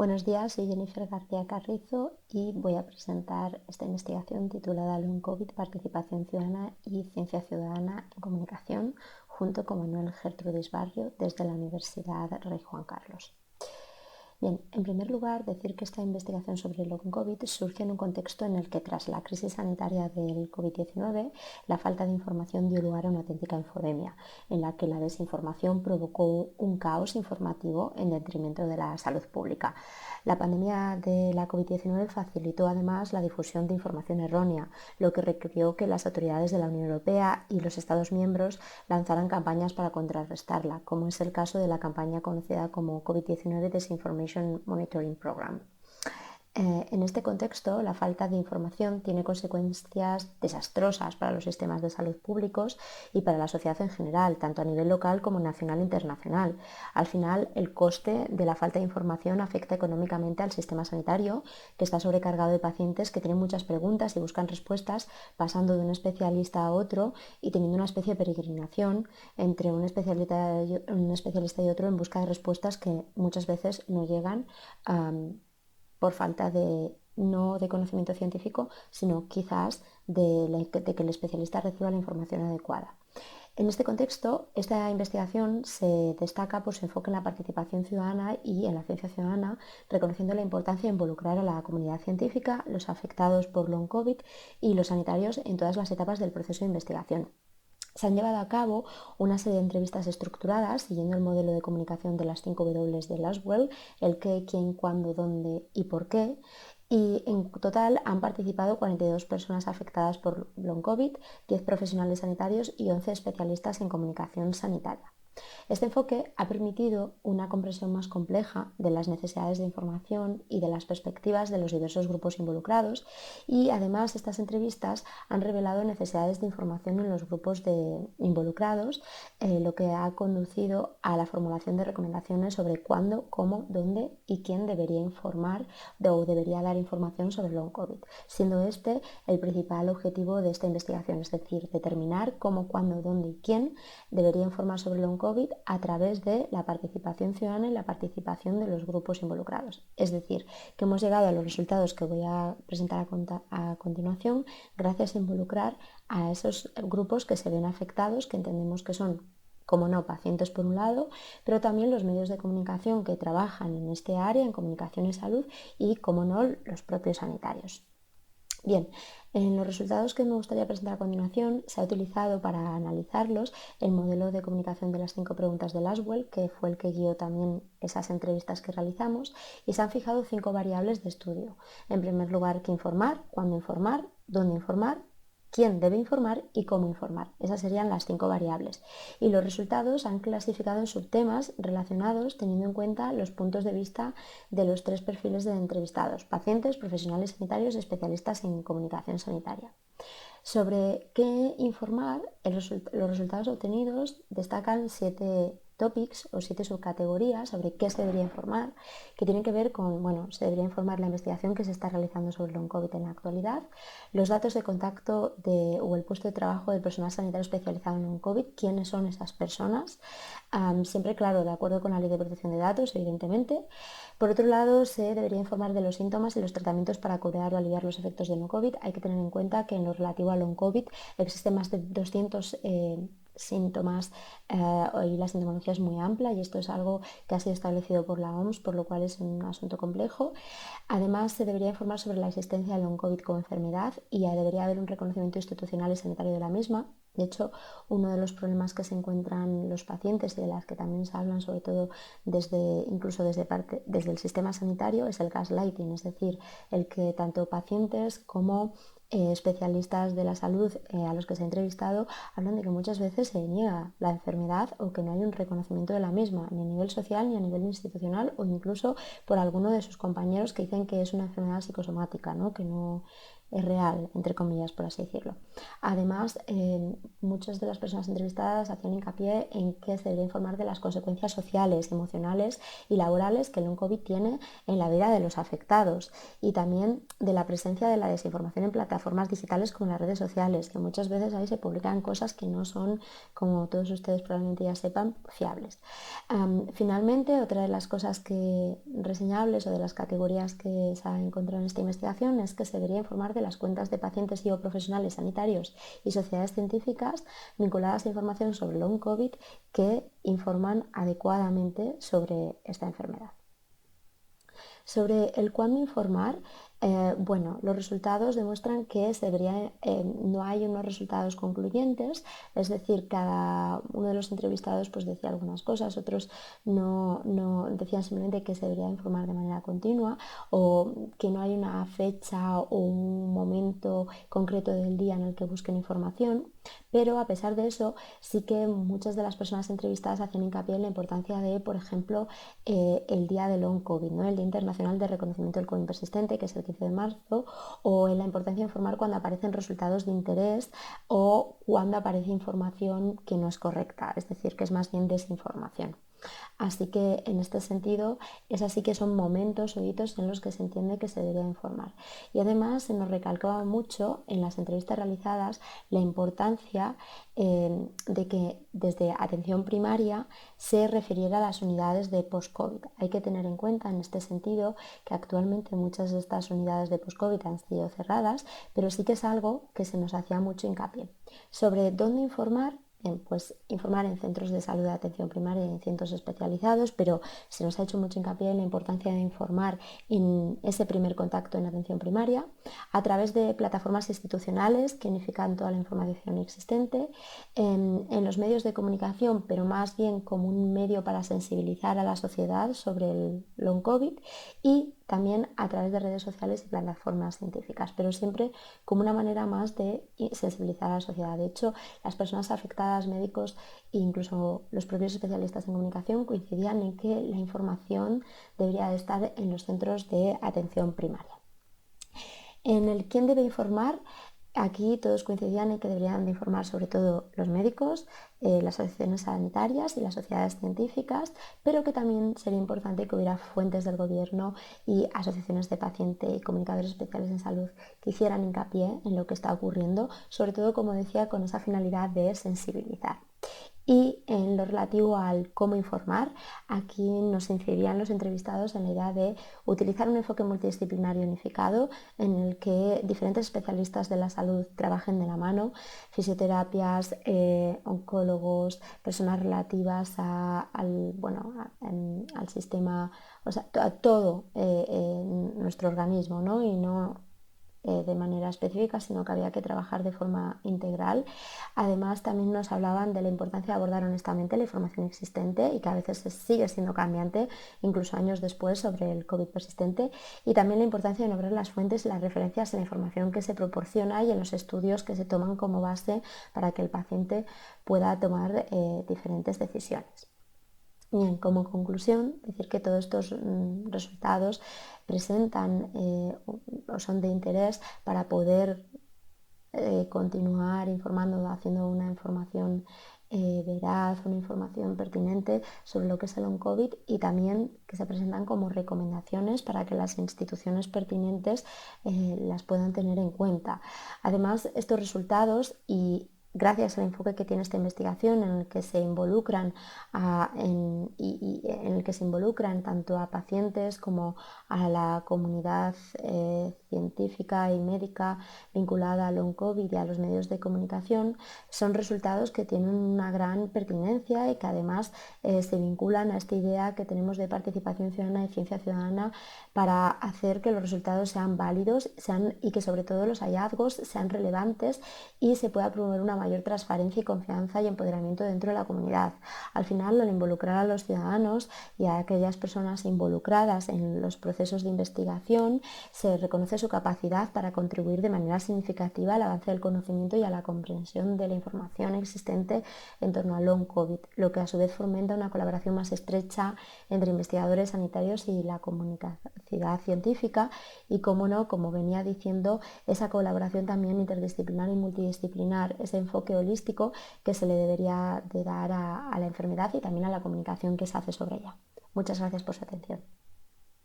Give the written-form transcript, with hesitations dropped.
Buenos días, soy Jennifer García Carrizo y voy a presentar esta investigación titulada Long COVID, Participación Ciudadana y Ciencia Ciudadana en Comunicación, junto con Manuel Gertrudis Barrio desde la Universidad Rey Juan Carlos. Bien, en primer lugar, decir que esta investigación sobre el long COVID surge en un contexto en el que tras la crisis sanitaria del COVID-19, la falta de información dio lugar a una auténtica infodemia, en la que la desinformación provocó un caos informativo en detrimento de la salud pública. La pandemia de la COVID-19 facilitó además la difusión de información errónea, lo que requirió que las autoridades de la Unión Europea y los Estados miembros lanzaran campañas para contrarrestarla, como es el caso de la campaña conocida como COVID-19 Disinformation Monitoring Program. En este contexto, la falta de información tiene consecuencias desastrosas para los sistemas de salud públicos y para la sociedad en general, tanto a nivel local como nacional e internacional. Al final, el coste de la falta de información afecta económicamente al sistema sanitario, que está sobrecargado de pacientes que tienen muchas preguntas y buscan respuestas, pasando de un especialista a otro y teniendo una especie de peregrinación entre un especialista y otro en busca de respuestas que muchas veces no llegan por falta no de conocimiento científico, sino quizás de que el especialista reciba la información adecuada. En este contexto, esta investigación se destaca por su enfoque en la participación ciudadana y en la ciencia ciudadana, reconociendo la importancia de involucrar a la comunidad científica, los afectados por long COVID y los sanitarios en todas las etapas del proceso de investigación. Se han llevado a cabo una serie de entrevistas estructuradas siguiendo el modelo de comunicación de las 5 W de Laswell, el qué, quién, cuándo, dónde y por qué. Y en total han participado 42 personas afectadas por long COVID, 10 profesionales sanitarios y 11 especialistas en comunicación sanitaria. Este enfoque ha permitido una comprensión más compleja de las necesidades de información y de las perspectivas de los diversos grupos involucrados, y además estas entrevistas han revelado necesidades de información en los grupos involucrados, lo que ha conducido a la formulación de recomendaciones sobre cuándo, cómo, dónde y quién debería informar o debería dar información sobre el long COVID, siendo este el principal objetivo de esta investigación, es decir, determinar cómo, cuándo, dónde y quién debería informar sobre el long COVID a través de la participación ciudadana y la participación de los grupos involucrados. Es decir, que hemos llegado a los resultados que voy a presentar a continuación gracias a involucrar a esos grupos que se ven afectados, que entendemos que son, como no, pacientes por un lado, pero también los medios de comunicación que trabajan en este área, en comunicación y salud, y, como no, los propios sanitarios. Bien, en los resultados que me gustaría presentar a continuación se ha utilizado para analizarlos el modelo de comunicación de las 5 preguntas de Laswell, que fue el que guió también esas entrevistas que realizamos, y se han fijado 5 variables de estudio. En primer lugar, qué informar, cuándo informar, dónde informar, quién debe informar y cómo informar. Esas serían las 5 variables. Y los resultados han clasificado en subtemas relacionados teniendo en cuenta los puntos de vista de los 3 perfiles de entrevistados: pacientes, profesionales sanitarios y especialistas en comunicación sanitaria. Sobre qué informar, los resultados obtenidos destacan 7 topics o 7 subcategorías sobre qué se debería informar, que tienen que ver con, se debería informar la investigación que se está realizando sobre el long COVID en la actualidad, los datos de contacto o el puesto de trabajo del personal sanitario especializado en long COVID, quiénes son esas personas, siempre, claro, de acuerdo con la Ley de Protección de Datos, evidentemente. Por otro lado, se debería informar de los síntomas y los tratamientos para curar o aliviar los efectos del long COVID. Hay que tener en cuenta que en lo relativo al long COVID existen más de 200 síntomas y la sintomología es muy amplia, y esto es algo que ha sido establecido por la OMS, por lo cual es un asunto complejo. Además, se debería informar sobre la existencia del long COVID como enfermedad y debería haber un reconocimiento institucional y sanitario de la misma. De hecho, uno de los problemas que se encuentran los pacientes y de las que también se hablan, sobre todo incluso desde el sistema sanitario, es el gaslighting, es decir, el que tanto pacientes como especialistas de la salud a los que se ha entrevistado hablan de que muchas veces se niega la enfermedad o que no hay un reconocimiento de la misma, ni a nivel social ni a nivel institucional, o incluso por alguno de sus compañeros que dicen que es una enfermedad psicosomática, ¿no? Que no es real, entre comillas, por así decirlo. Además, muchas de las personas entrevistadas hacían hincapié en que se debe informar de las consecuencias sociales, emocionales y laborales que el long COVID tiene en la vida de los afectados, y también de la presencia de la desinformación en plataformas digitales como las redes sociales, que muchas veces ahí se publican cosas que no son, como todos ustedes probablemente ya sepan, fiables. Finalmente, otra de las cosas reseñables o de las categorías que se ha encontrado en esta investigación es que se debería informar de las cuentas de pacientes y o profesionales sanitarios y sociedades científicas vinculadas a información sobre long COVID que informan adecuadamente sobre esta enfermedad. Sobre el cuándo informar, bueno, los resultados demuestran que no hay unos resultados concluyentes, es decir, cada uno de los entrevistados pues decía algunas cosas, otros no decían simplemente que se debería informar de manera continua o que no hay una fecha o un momento concreto del día en el que busquen información. Pero a pesar de eso, sí que muchas de las personas entrevistadas hacían hincapié en la importancia de, por ejemplo, el día de long COVID, ¿no? El Día Internacional de Reconocimiento del COVID persistente, que es el 15 de marzo, o en la importancia de informar cuando aparecen resultados de interés o cuando aparece información que no es correcta, es decir, que es más bien desinformación. Así que en este sentido, esas sí que son momentos o hitos en los que se entiende que se debería informar. Y además se nos recalcaba mucho en las entrevistas realizadas la importancia de que desde atención primaria se refiriera a las unidades de post-COVID. Hay que tener en cuenta en este sentido que actualmente muchas de estas unidades de post-COVID han sido cerradas, pero sí que es algo que se nos hacía mucho hincapié. Sobre dónde informar, pues informar en centros de salud de atención primaria y en centros especializados, pero se nos ha hecho mucho hincapié en la importancia de informar en ese primer contacto en atención primaria a través de plataformas institucionales que unifican toda la información existente, en los medios de comunicación, pero más bien como un medio para sensibilizar a la sociedad sobre el long COVID, y también a través de redes sociales y plataformas científicas, pero siempre como una manera más de sensibilizar a la sociedad. De hecho, las personas afectadas, médicos e incluso los propios especialistas en comunicación coincidían en que la información debería de estar en los centros de atención primaria. En el quién debe informar, aquí todos coincidían en que deberían de informar sobre todo los médicos, las asociaciones sanitarias y las sociedades científicas, pero que también sería importante que hubiera fuentes del gobierno y asociaciones de paciente y comunicadores especiales en salud que hicieran hincapié en lo que está ocurriendo, sobre todo, como decía, con esa finalidad de sensibilizar. Y en lo relativo al cómo informar, aquí nos incidirían los entrevistados en la idea de utilizar un enfoque multidisciplinario unificado en el que diferentes especialistas de la salud trabajen de la mano, fisioterapias, oncólogos, personas relativas al sistema, o sea, a todo nuestro organismo, ¿no? Y no de manera específica, sino que había que trabajar de forma integral. Además, también nos hablaban de la importancia de abordar honestamente la información existente y que a veces sigue siendo cambiante, incluso años después, sobre el COVID persistente, y también la importancia de nombrar las fuentes y las referencias en la información que se proporciona y en los estudios que se toman como base para que el paciente pueda tomar diferentes decisiones. Bien, como conclusión, decir que todos estos resultados presentan o son de interés para poder continuar informando, haciendo una información veraz, una información pertinente sobre lo que es el long COVID, y también que se presentan como recomendaciones para que las instituciones pertinentes las puedan tener en cuenta. Además, estos resultados, y gracias al enfoque que tiene esta investigación en el que se involucran en el que se involucran tanto a pacientes como a la comunidad científica y médica vinculada al long COVID y a los medios de comunicación, son resultados que tienen una gran pertinencia y que además se vinculan a esta idea que tenemos de participación ciudadana y ciencia ciudadana para hacer que los resultados sean válidos y que sobre todo los hallazgos sean relevantes y se pueda promover una mayor transparencia y confianza y empoderamiento dentro de la comunidad. Al final, al involucrar a los ciudadanos y a aquellas personas involucradas en los procesos de investigación, se reconoce su capacidad para contribuir de manera significativa al avance del conocimiento y a la comprensión de la información existente en torno al long COVID, lo que a su vez fomenta una colaboración más estrecha entre investigadores sanitarios y la comunidad periodicidad científica y, como no, como venía diciendo, esa colaboración también interdisciplinar y multidisciplinar, ese enfoque holístico que se le debería de dar a la enfermedad y también a la comunicación que se hace sobre ella. Muchas gracias por su atención.